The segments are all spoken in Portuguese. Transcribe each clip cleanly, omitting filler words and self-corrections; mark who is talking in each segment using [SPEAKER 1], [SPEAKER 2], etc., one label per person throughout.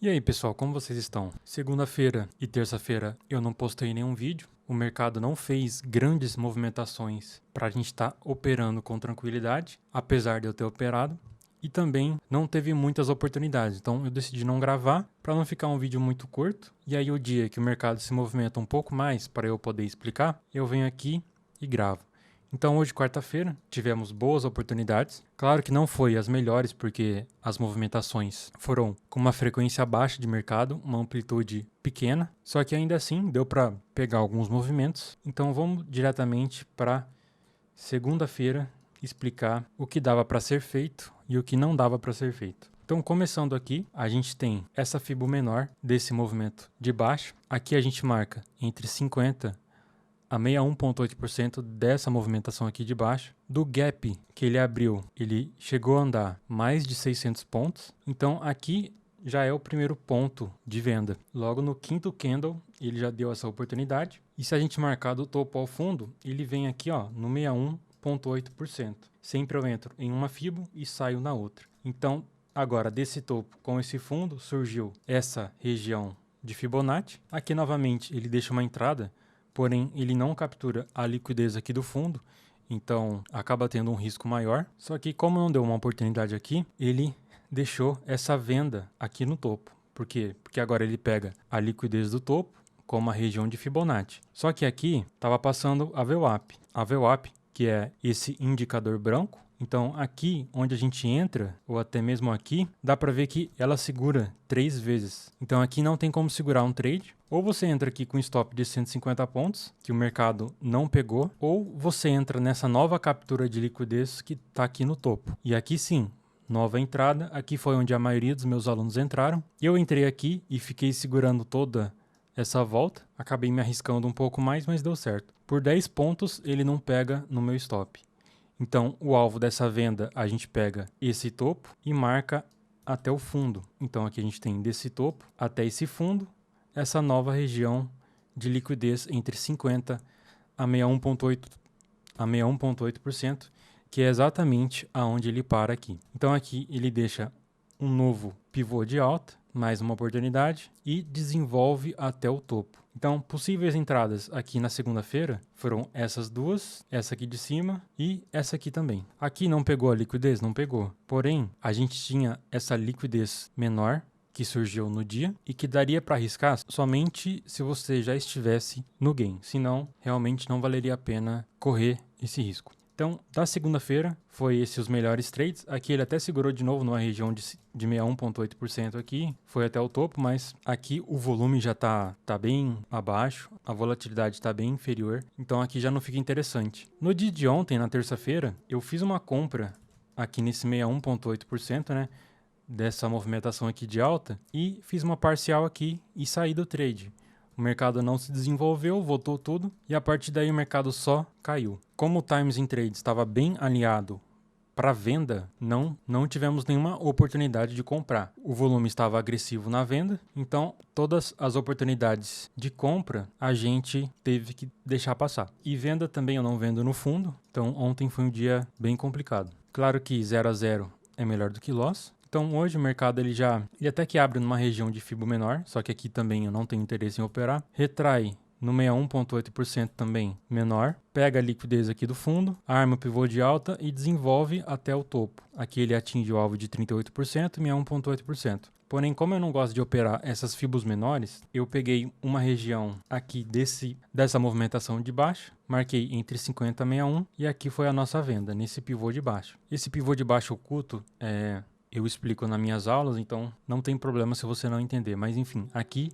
[SPEAKER 1] E aí pessoal, como vocês estão? Segunda-feira e terça-feira eu não postei nenhum vídeo. O mercado não fez grandes movimentações para a gente estar operando com tranquilidade, apesar de eu ter operado. E também não teve muitas oportunidades, então eu decidi não gravar para não ficar um vídeo muito curto. E aí o dia que o mercado se movimenta um pouco mais para eu poder explicar, eu venho aqui e gravo. Então hoje, quarta-feira, tivemos boas oportunidades. Claro que não foi as melhores, porque as movimentações foram com uma frequência baixa de mercado, uma amplitude pequena. Só que ainda assim deu para pegar alguns movimentos. Então vamos diretamente para segunda-feira explicar o que dava para ser feito e o que não dava para ser feito. Então, começando aqui, a gente tem essa fibra menor desse movimento de baixo. Aqui a gente marca entre 50 a 61,8% dessa movimentação aqui de baixo. Do gap que ele abriu, ele chegou a andar mais de 600 pontos. Então aqui já é o primeiro ponto de venda. Logo no quinto candle, ele já deu essa oportunidade. E se a gente marcar do topo ao fundo, ele vem aqui ó, no 61,8%. Sempre eu entro em uma fibo e saio na outra. Então agora desse topo com esse fundo surgiu essa região de Fibonacci. Aqui novamente ele deixa uma entrada, porém ele não captura a liquidez aqui do fundo, então acaba tendo um risco maior. Só que como não deu uma oportunidade aqui, ele deixou essa venda aqui no topo. Por quê? Porque agora ele pega a liquidez do topo como a região de Fibonacci. Só que aqui estava passando a VWAP. A VWAP, que é esse indicador branco. Então aqui onde a gente entra, ou até mesmo aqui, dá para ver que ela segura 3 vezes. Então aqui não tem como segurar um trade. Ou você entra aqui com stop de 150 pontos, que o mercado não pegou, ou você entra nessa nova captura de liquidez que está aqui no topo. E aqui sim, nova entrada. Aqui foi onde a maioria dos meus alunos entraram. Eu entrei aqui e fiquei segurando toda essa volta. Acabei me arriscando um pouco mais, mas deu certo. Por 10 pontos ele não pega no meu stop. Então, o alvo dessa venda, a gente pega esse topo e marca até o fundo. Então, aqui a gente tem desse topo até esse fundo, essa nova região de liquidez entre 50 a 61,8%, que é exatamente aonde ele para aqui. Então, aqui ele deixa um novo pivô de alta, mais uma oportunidade e desenvolve até o topo. Então, possíveis entradas aqui na segunda-feira foram essas duas, essa aqui de cima e essa aqui também. Aqui não pegou a liquidez? Não pegou. Porém, a gente tinha essa liquidez menor que surgiu no dia e que daria para arriscar somente se você já estivesse no gain. Senão, realmente não valeria a pena correr esse risco. Então, da segunda-feira, foi esses os melhores trades. Aqui ele até segurou de novo numa região de 61,8% aqui. Foi até o topo, mas aqui o volume já tá bem abaixo. A volatilidade está bem inferior. Então aqui já não fica interessante. No dia de ontem, na terça-feira, eu fiz uma compra aqui nesse 61,8%, né? Dessa movimentação aqui de alta. E fiz uma parcial aqui e saí do trade. O mercado não se desenvolveu, voltou tudo e a partir daí o mercado só caiu. Como o Times in Trade estava bem alinhado para venda, não tivemos nenhuma oportunidade de comprar. O volume estava agressivo na venda, então todas as oportunidades de compra a gente teve que deixar passar. E venda também eu não vendo no fundo, então ontem foi um dia bem complicado. Claro que 0 a 0 é melhor do que loss. Então hoje o mercado ele até que abre numa região de FIBO menor, só que aqui também eu não tenho interesse em operar. Retrai no 61,8% também menor, pega a liquidez aqui do fundo, arma o pivô de alta e desenvolve até o topo. Aqui ele atinge o alvo de 38% e 61,8%. Porém, como eu não gosto de operar essas fibos menores, eu peguei uma região aqui dessa movimentação de baixo, marquei entre 50 e 61 e aqui foi a nossa venda, nesse pivô de baixo. Esse pivô de baixo oculto eu explico nas minhas aulas, então não tem problema se você não entender. Mas enfim, aqui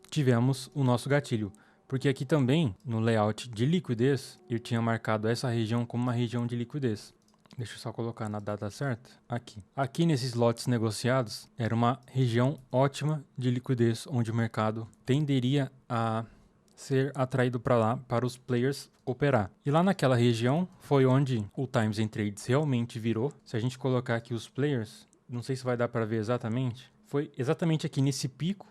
[SPEAKER 1] tivemos o nosso gatilho. Porque aqui também, no layout de liquidez, eu tinha marcado essa região como uma região de liquidez. Deixa eu só colocar na data certa. Aqui. Aqui nesses lotes negociados, era uma região ótima de liquidez, onde o mercado tenderia a ser atraído para lá, para os players operar. E lá naquela região foi onde o Times in Trades realmente virou. Se a gente colocar aqui os players, não sei se vai dar para ver exatamente, foi exatamente aqui nesse pico,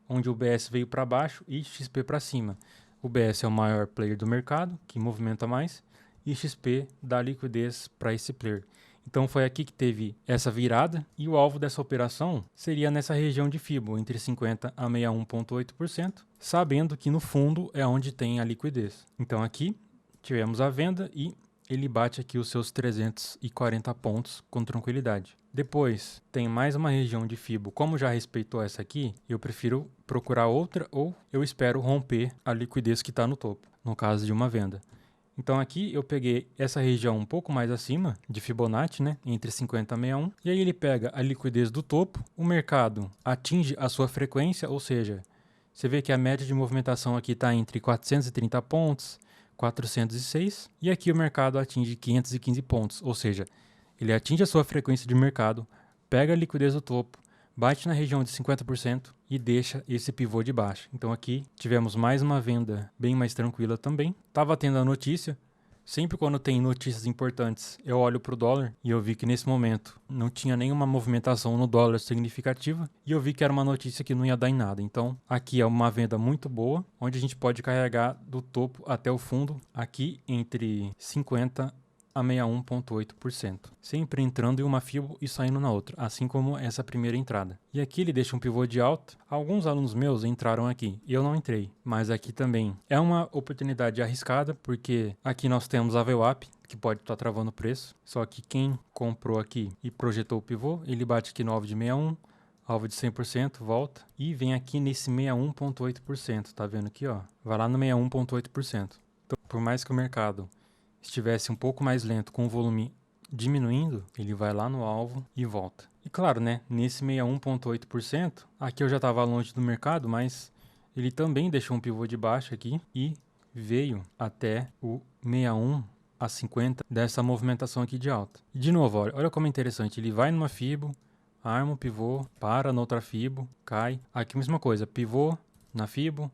[SPEAKER 1] onde o BS veio para baixo e XP para cima. O BS é o maior player do mercado, que movimenta mais, e XP dá liquidez para esse player. Então foi aqui que teve essa virada e o alvo dessa operação seria nessa região de FIBO, entre 50% a 61,8%, sabendo que no fundo é onde tem a liquidez. Então aqui tivemos a venda e ele bate aqui os seus 340 pontos com tranquilidade. Depois tem mais uma região de FIBO, como já respeitou essa aqui, eu prefiro procurar outra ou eu espero romper a liquidez que está no topo, no caso de uma venda. Então aqui eu peguei essa região um pouco mais acima de Fibonacci, né, entre 50 e 61, e aí ele pega a liquidez do topo, o mercado atinge a sua frequência, ou seja, você vê que a média de movimentação aqui está entre 430 pontos, 406, e aqui o mercado atinge 515 pontos, ou seja, ele atinge a sua frequência de mercado, pega a liquidez do topo, bate na região de 50% e deixa esse pivô de baixo. Então aqui tivemos mais uma venda bem mais tranquila também. Estava tendo a notícia. Sempre quando tem notícias importantes, eu olho para o dólar e eu vi que nesse momento não tinha nenhuma movimentação no dólar significativa e eu vi que era uma notícia que não ia dar em nada. Então aqui é uma venda muito boa, onde a gente pode carregar do topo até o fundo, aqui entre 50% a 61,8%, sempre entrando em uma FIBO e saindo na outra, assim como essa primeira entrada. E aqui ele deixa um pivô de alta. Alguns alunos meus entraram aqui e eu não entrei, mas aqui também é uma oportunidade arriscada, porque aqui nós temos a VWAP, que pode estar travando o preço, só que quem comprou aqui e projetou o pivô, ele bate aqui no alvo de 61, alvo de 100%, volta e vem aqui nesse 61,8%, tá vendo aqui, ó? Vai lá no 61,8%. Então, por mais que o mercado estivesse um pouco mais lento com o volume diminuindo, ele vai lá no alvo e volta. E claro, né, nesse 61,8%, aqui eu já estava longe do mercado, mas ele também deixou um pivô de baixo aqui e veio até o 61 a 50 dessa movimentação aqui de alta. E de novo, olha como é interessante, ele vai numa FIBO, arma o pivô, para na outra FIBO, cai. Aqui mesma coisa, pivô na FIBO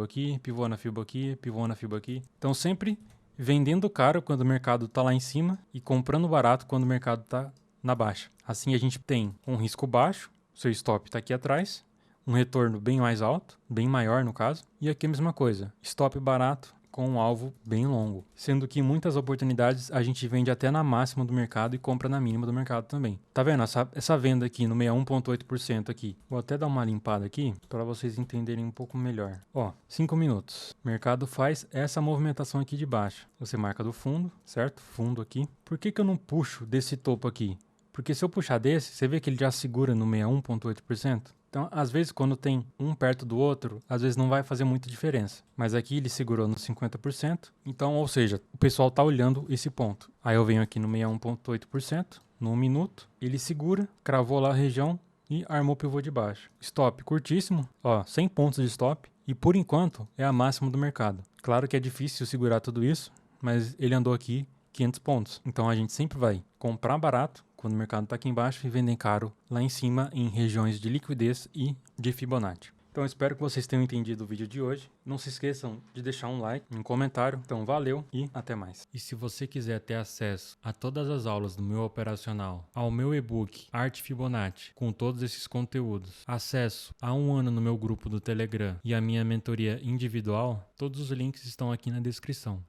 [SPEAKER 1] aqui, pivô na FIBO aqui, pivô na FIBO aqui. Então sempre vendendo caro quando o mercado está lá em cima e comprando barato quando o mercado está na baixa. Assim a gente tem um risco baixo, seu stop está aqui atrás, um retorno bem mais alto, bem maior no caso, e aqui a mesma coisa, stop barato com um alvo bem longo. Sendo que em muitas oportunidades a gente vende até na máxima do mercado e compra na mínima do mercado também. Tá vendo? Essa venda aqui no 61,8% aqui. Vou até dar uma limpada aqui para vocês entenderem um pouco melhor. Ó, 5 minutos. O mercado faz essa movimentação aqui de baixo. Você marca do fundo, certo? Fundo aqui. Por que eu não puxo desse topo aqui? Porque se eu puxar desse, você vê que ele já segura no 61,8%? Então, às vezes, quando tem um perto do outro, às vezes não vai fazer muita diferença. Mas aqui ele segurou no 50%. Então, ou seja, o pessoal está olhando esse ponto. Aí eu venho aqui no 61,8%, no 1 minuto. Ele segura, cravou lá a região e armou o pivô de baixo. Stop curtíssimo, ó, 100 pontos de stop. E por enquanto é a máxima do mercado. Claro que é difícil segurar tudo isso, mas ele andou aqui 500 pontos. Então a gente sempre vai comprar barato quando o mercado está aqui embaixo e vender caro lá em cima em regiões de liquidez e de Fibonacci. Então eu espero que vocês tenham entendido o vídeo de hoje. Não se esqueçam de deixar um like, um comentário. Então valeu e até mais. E se você quiser ter acesso a todas as aulas do meu operacional, ao meu e-book Arte Fibonacci, com todos esses conteúdos, acesso a 1 ano no meu grupo do Telegram e a minha mentoria individual, todos os links estão aqui na descrição.